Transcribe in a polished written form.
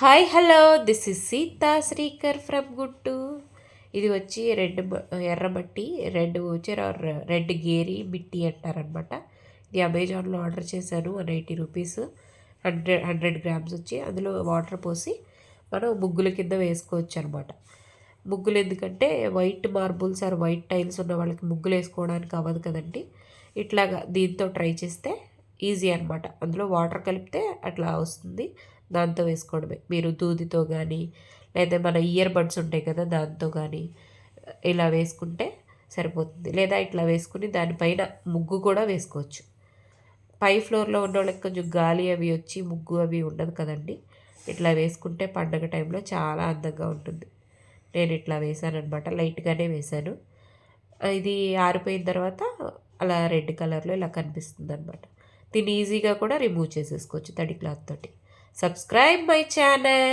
Hi hello this is Sita Srikar from గుట్టు. ఇది వచ్చి ఎర్రమట్టి రెడ్ వచ్చారు రెడ్ గేరి మిట్టి అంటారనమాట. ఇది అమెజాన్లో ఆర్డర్ చేశాను 180 రూపీస్. 100 గ్రామ్స్ వచ్చి అందులో వాటర్ పోసి మనం ముగ్గుల కింద వేసుకోవచ్చు అనమాట. ముగ్గులు ఎందుకంటే white marbles or white tiles ఉన్న వాళ్ళకి ముగ్గులు వేసుకోవడానికి అవ్వదు కదండి. ఇట్లాగా దీంతో ట్రై చేస్తే ఈజీ అనమాట. అందులో వాటర్ కలిపితే అట్లా వస్తుంది. దాంతో వేసుకోవడమే. మీరు దూదితో కానీ లేదా మన ఇయర్ బడ్స్ ఉంటాయి కదా దాంతో కానీ ఇలా వేసుకుంటే సరిపోతుంది. లేదా ఇట్లా వేసుకుని దానిపైన ముగ్గు కూడా వేసుకోవచ్చు. పై ఫ్లోర్లో ఉన్న వాళ్ళకి కొంచెం గాలి అవి వచ్చి ముగ్గు అవి ఉండదు కదండి. ఇట్లా వేసుకుంటే పండగ టైంలో చాలా అందంగా ఉంటుంది. నేను ఇట్లా వేసాను అనమాట, లైట్గానే వేశాను. ఇది ఆరిపోయిన తర్వాత అలా రెడ్ కలర్లో ఇలా కనిపిస్తుంది అనమాట. దీన్ని ఈజీగా కూడా రిమూవ్ చేసేసుకోవచ్చు తడి క్లాత్ తోటి. Subscribe my channel.